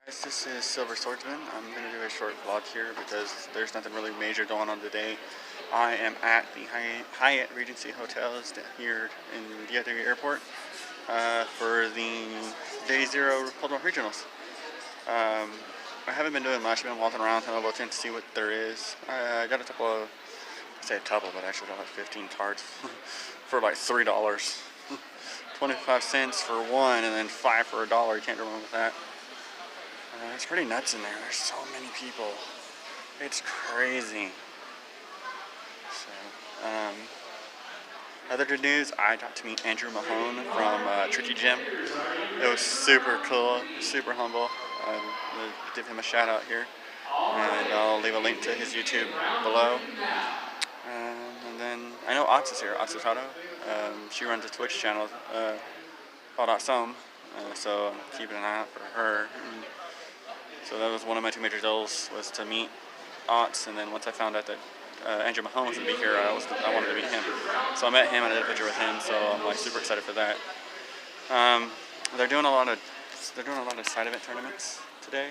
This is Silver Swordsman. I'm going to do a short vlog here because there's nothing really major going on today. I am at the Hyatt Regency Hotels here in the Airport for the Day Zero Cold War Regionals. I haven't been doing much. I've been walking around, kind of looking to see what there is. I got a couple of, I say a couple, but I actually got like 15 cards for like $3. 25 cents for one and then 5 for $1. You can't go wrong with that. It's pretty nuts in there. There's so many people. It's crazy. So, other good news, I got to meet Andrew Mahone from Tricky Gym. It was super cool, super humble. I'm going to give him a shout out here. And I'll leave a link to his YouTube below. And then, I know Ox is here, Auxome. She runs a Twitch channel called Auxome. So I'm keeping an eye out for her. So that was one of my two major goals, was to meet Ox, and then once I found out that Andrew Mahone was going to be here, I wanted to meet him. So I met him, and I did a picture with him, so I'm like super excited for that. They're doing a lot of side event tournaments today,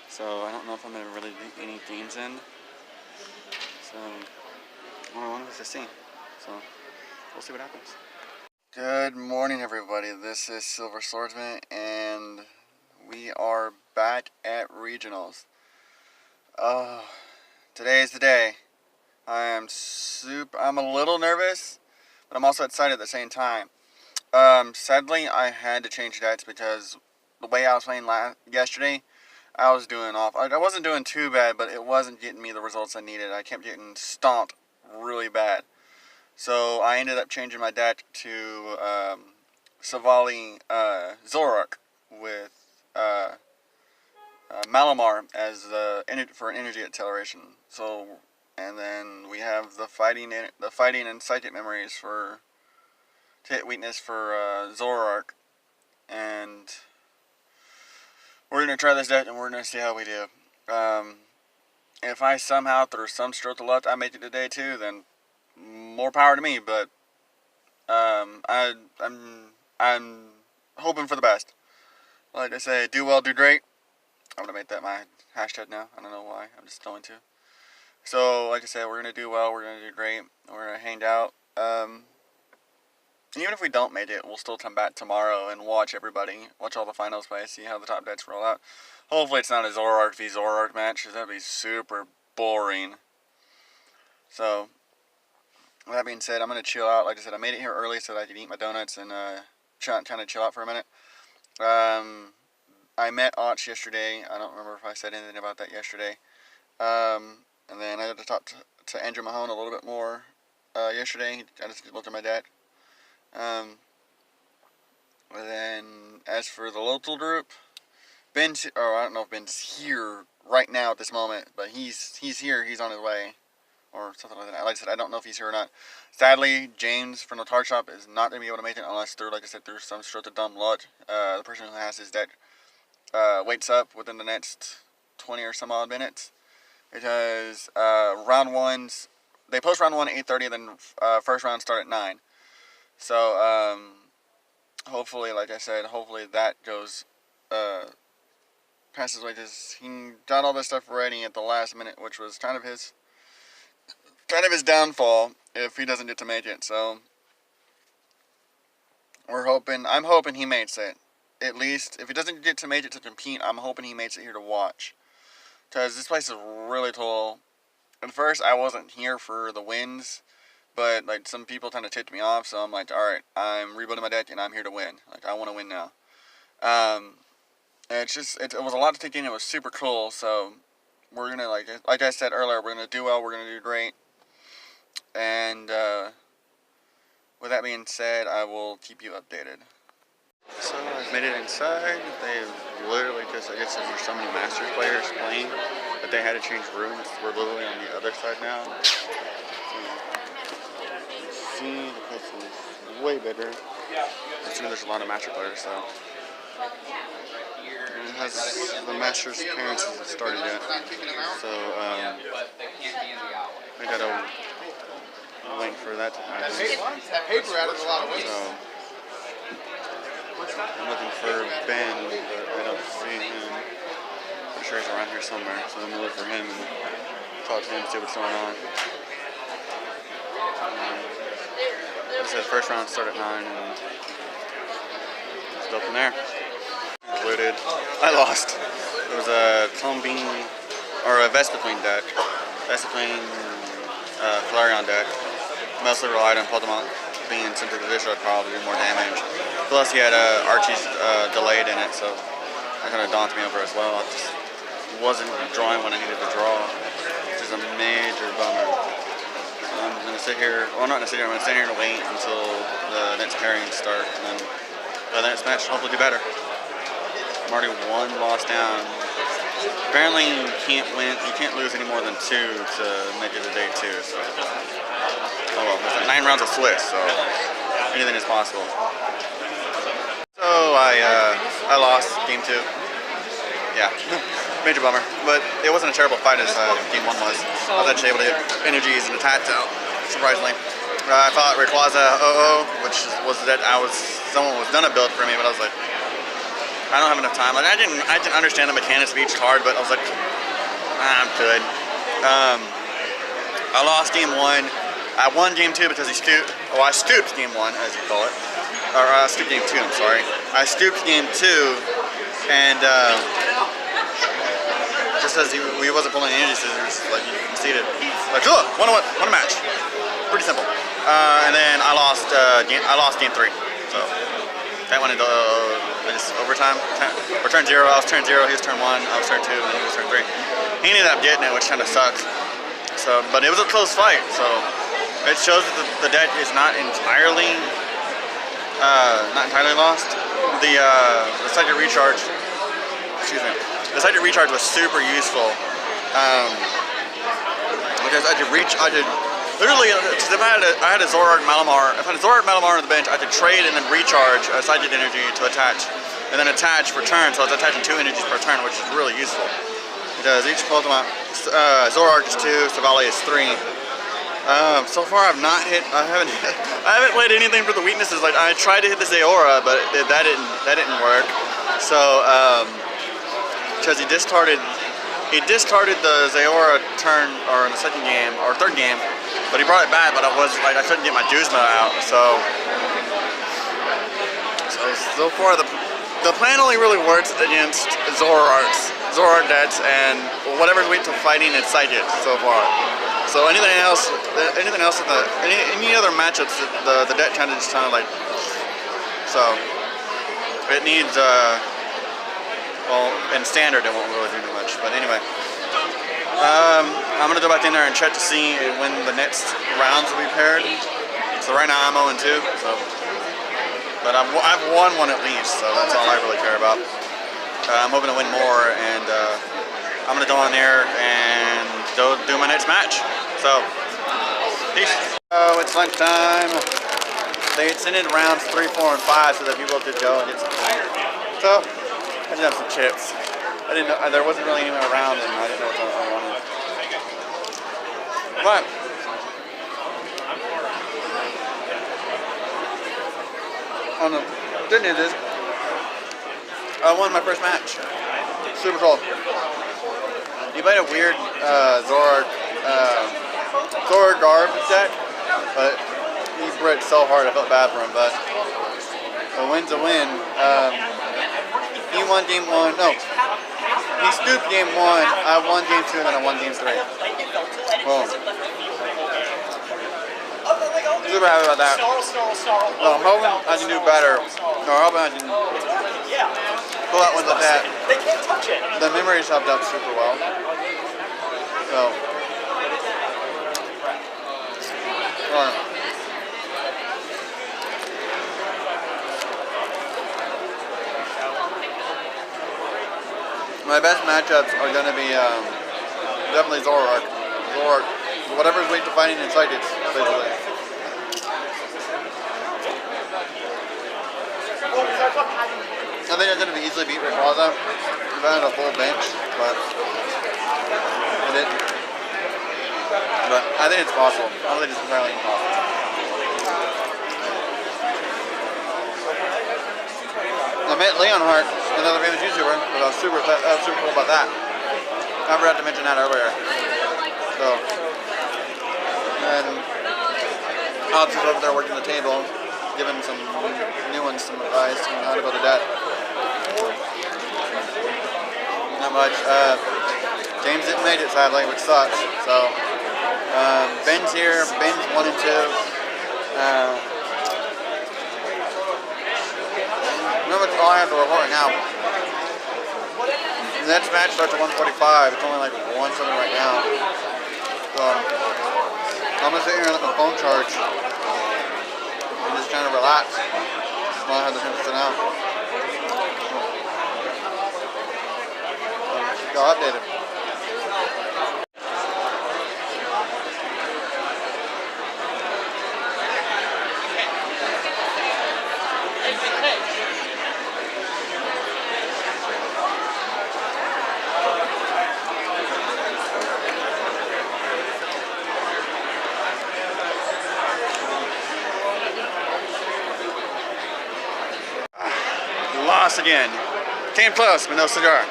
so I don't know if I'm going to really do any games in. So I wanted to see. So we'll see what happens. Good morning, everybody. This is Silver Swordsman, and we are back at regionals. Today is the day. I'm a little nervous, but I'm also excited at the same time. Sadly, I had to change decks because the way I was playing yesterday, I was doing off. I wasn't doing too bad, but it wasn't getting me the results I needed. I kept getting stomped really bad. So I ended up changing my deck to Silvally Zoroark with Malamar as for an energy acceleration. So, and then we have the fighting and psychic memories for to hit weakness for Zoroark, and we're gonna try this deck and we're gonna see how we do. If I somehow, through some stroke of luck, I make it today too, then more power to me. But I'm hoping for the best. Like I say, do well, do great. I'm going to make that my hashtag now. I don't know why. I'm just going to. So, like I said, we're going to do well. We're going to do great. We're going to hang out. Even if we don't make it, we'll still come back tomorrow and watch everybody. Watch all the finals play. See how the top decks roll out. Hopefully it's not a Zoroark v Zoroark match, because that would be super boring. So, with that being said, I'm going to chill out. Like I said, I made it here early so that I could eat my donuts and kind of chill out for a minute. I met Ox yesterday. I don't remember if I said anything about that yesterday. And then I had to talk to Andrew Mahone a little bit more yesterday. I just looked at my deck. And then as for the local group, Ben's, or I don't know if Ben's here right now at this moment, but he's here. He's on his way, or something like that. Like I said, I don't know if he's here or not. Sadly, James from the card shop is not going to be able to make it unless through, like I said, through some stroke of dumb luck. The person who has his deck wakes up within the next 20 or some odd minutes, because round ones, they post round one at 8:30, and then first round start at 9. So hopefully, like I said, hopefully that goes passes away, because he got all this stuff ready at the last minute, which was kind of his downfall if he doesn't get to make it. So I'm hoping he makes it. At least, if he doesn't get to make it to compete, I'm hoping he makes it here to watch. Because this place is really cool. At first, I wasn't here for the wins, but like some people kind of tipped me off, so I'm like, alright, I'm rebuilding my deck and I'm here to win. Like, I want to win now. And it was a lot to take in. It was super cool, so we're going to, like I said earlier, we're going to do well, we're going to do great. And with that being said, I will keep you updated. So I've made it inside. They've literally just, I guess there's so many Masters players playing that they had to change rooms. We're literally on the other side now. So you see, the place is way bigger. Assuming there's a lot of Master players, so. And it has the Masters parents hasn't started yet. So I gotta wait for that to happen. So I'm looking for Ben, but I don't see him. sure he's around here somewhere, so I'm gonna look for him and talk to him, see what's going on. It says first round start at 9, and just go from there. Included. I lost. It was a Combine or a Vespiquen deck. Vespiquen Flareon deck. Mostly relied on Pokemon being sent to the dish pile to do more damage. Plus he had Archie's delayed in it, so that kind of daunted me over as well. I just wasn't drawing when I needed to draw, which is a major bummer. So I'm going to sit here, well, I'm not going to sit here, I'm going to stand here and wait until the next pairings start, and then the next match hopefully do better. I'm already 1 loss down. Apparently you can't lose any more than 2 to make it to day 2, so. Oh well, there's like 9 rounds of Swiss, so anything is possible. So I lost game 2. Yeah, major bummer. But it wasn't a terrible fight as game 1 was. I was actually able to get energies and attacks out, surprisingly. I fought Rayquaza 00, which was that someone was done a build for me, but I was like, I don't have enough time. Like I didn't understand the mechanics of each card, but I was like, I'm good. I lost game 1. I won game 2 because he stooped. Oh, I stooped game 1, as you call it. Or stooped game 2. I'm sorry. I stooped game 2, and just as he wasn't pulling energy scissors, like he conceded. Like, look, won a match. Pretty simple. And then I lost game 3. So that went into overtime. Or turn 0. I was turn 0. He was turn 1. I was turn 2, and he was turn 3. He ended up getting it, which kind of sucks. So, but it was a close fight. So it shows that the deck is not entirely lost. The psychic recharge. Excuse me. The psychic recharge was super useful because I could literally, if I had a Zoroark Malamar, if I had a Zoroark Malamar on the bench, I could trade and then recharge a psychic energy to attach, and then attach for turn. So I was attaching 2 energies per turn, which is really useful. Because each Pokemon, Zoroark is 2, Silvally is 3. So far I haven't played anything for the weaknesses. Like I tried to hit the Zoroark, but that didn't work. So because he discarded the Zoroark turn or in the second game or third game, but he brought it back. But I couldn't get my Duzma out. So far the plan only really works against Zoroark decks and whatever's weak to fighting and psychic so far. So anything else any other matchups, the deck kind of just like, so it needs well, in standard it won't really do too much, but anyway. I'm gonna go back in there and check to see when the next rounds will be paired. So right now I'm 0-2, so but I've won 1 at least, so that's all I really care about. I'm hoping to win more, and I'm gonna go on there and go do my next match. So, peace. Oh, it's lunchtime. They extended rounds 3, 4, and 5 so that people could go and get some food. So, I did have some chips. I didn't know there wasn't really anyone around, and I didn't know what I wanted. But on the good news is, I won my first match. Super cool. He played a weird Zoroark Garb deck, but he bred so hard I felt bad for him. But a win's a win. He won game 1. No, he stooped game 1. I won game 2, and then I won game 3. Boom. Super happy about that. No, I'm hoping I can do better. No, I'm hoping I can pull out ones like that. The memories have done super well. So, my best matchups are going to be definitely Zoroark. Whatever's weak to fighting in psychics, basically. I think I'm going to be easily beat Rayquaza if I had a full bench, but I didn't. But I think it's possible. I don't think it's entirely impossible. I met Leonhart, another famous YouTuber, but I was super cool about that. I forgot to mention that earlier. So, and Alex is over there working the table, giving some new ones some advice on how to build a deck. Not much. James didn't make it, sadly, which sucks. So, Ben's here. Ben's 1 and 2. That's all I have to report right now. The next match starts at 1:45. It's only like 1 something right now. So, I'm gonna sit here and let my phone charge and just kind of relax while I have the chance to sit down. So, got updated. Lost again. Came close, but no cigar.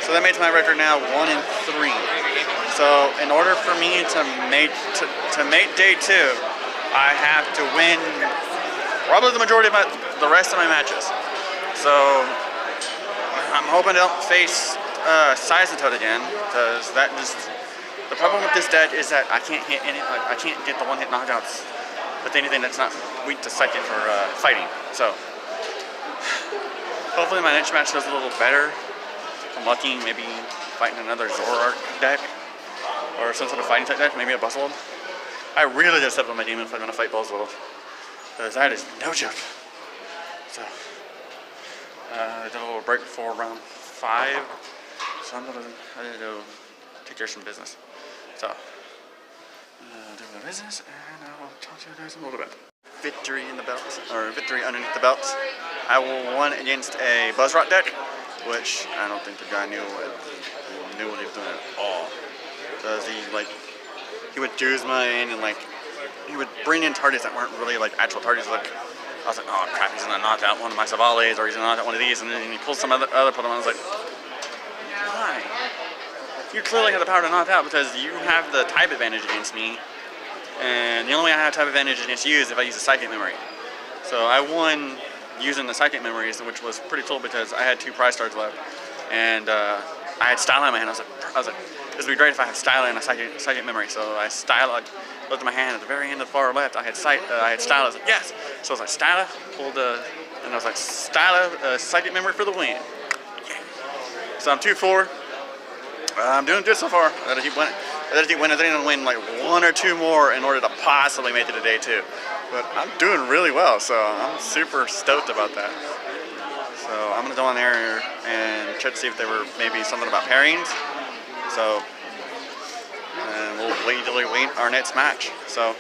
So that makes my record now 1 and 3. So in order for me to make day 2, I have to win probably the majority of the rest of my matches. So I'm hoping I don't face Size and Toad again, because that just the problem with this deck is that I can't hit any. I can't get the one-hit knockouts with anything that's not weak to psychic for fighting. So. Hopefully my next match does a little better. If I'm lucky, maybe fighting another Zoroark deck or some sort of fighting type deck, maybe a Buzzwold. I really just stepped on my game if I'm going to fight Buzzwold, because that is no joke. So, I did a little break before round 5, so I'm going to go take care of some business. So, do my business, and I'll talk to you guys in a little bit. Victory in the belt, or victory underneath the belt. I won against a Buzzrock deck, which I don't think the guy knew what he was doing at all. Because he would juice mine and he would bring in targets that weren't really actual targets. I was like, oh crap, he's gonna knock out one of my Silvally's, or he's gonna knock out one of these, and then he pulls some other Pokemon. I was like, why? You clearly have the power to knock out because you have the type advantage against me. And the only way I have type advantage against you is if I use a Psychic Memory. So I won using the Psychic Memories, which was pretty cool because I had 2 prize stars left. And I had Style in my hand. I was like, this would be great if I had Style and a Psychic Memory. So I looked at my hand at the very end of the far left. I had Style. I was like, yes! So I was like, Style, and I was like, Style, Psychic Memory for the win. Yeah. So I'm 2-4. I'm doing good so far. I gotta keep winning. I think I need to win 1 or 2 more in order to possibly make it to day 2. But I'm doing really well, so I'm super stoked about that. So I'm gonna go on there and check to see if there were maybe something about pairings. So and we'll wait till we wait our next match. So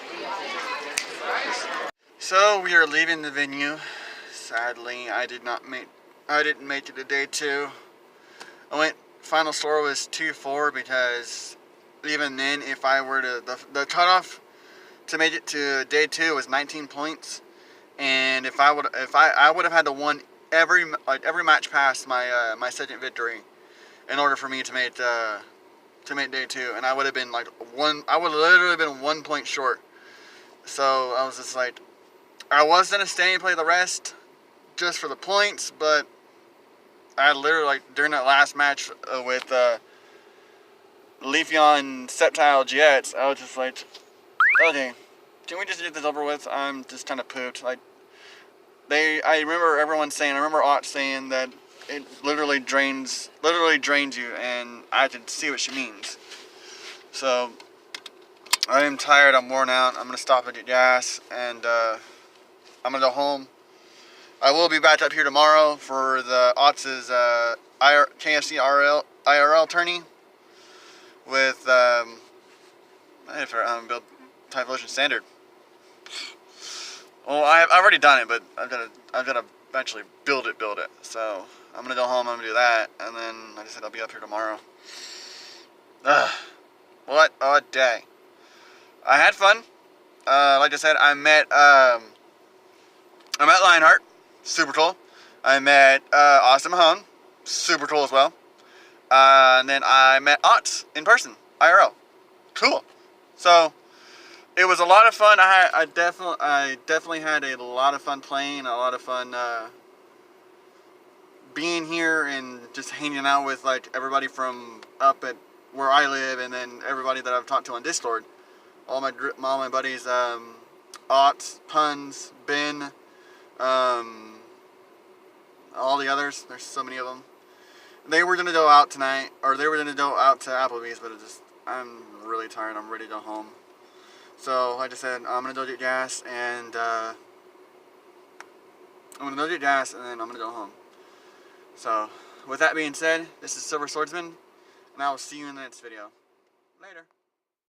we are leaving the venue. Sadly, I didn't make it to day 2. Final score was 2-4 because even then, if I were to, the cutoff to make it to day 2 was 19 points, and I would have had to win every match past my second victory in order for me to make day 2, and I would have been I would have literally been 1 point short. So I was just like, I was gonna stay and play the rest just for the points, but I literally during that last match with Leafeon Silvally Gx, I was just like, okay, can we just get this over with? I'm just kind of pooped. I remember everyone saying, I remember Ott saying that it literally drains you, and I could see what she means. So I am tired. I'm worn out. I'm gonna stop and get gas, and I'm gonna go home. I will be back up here tomorrow for the Ott's KFC IRL tourney with build Typhlosion Standard. Well, I've already done it, but I've gotta eventually build it. So I'm gonna go home. I'm gonna do that, and then like I said, I'll be up here tomorrow. What a day! I had fun. Like I said, I met Leonhart, super cool. I met auxome mahone, super cool as well. And then I met Otts in person, IRL. Cool. So it was a lot of fun. I definitely had a lot of fun playing, a lot of fun being here and just hanging out with like everybody from up at where I live, and then everybody that I've talked to on Discord. All my buddies, Otts, Puns, Ben, all the others. There's so many of them. They were gonna go out tonight, or they were gonna go out to Applebee's, but I'm really tired. I'm ready to go home. So I just said I'm gonna go get gas, and then I'm gonna go home. So with that being said, this is Silver Swordsman, and I will see you in the next video. Later.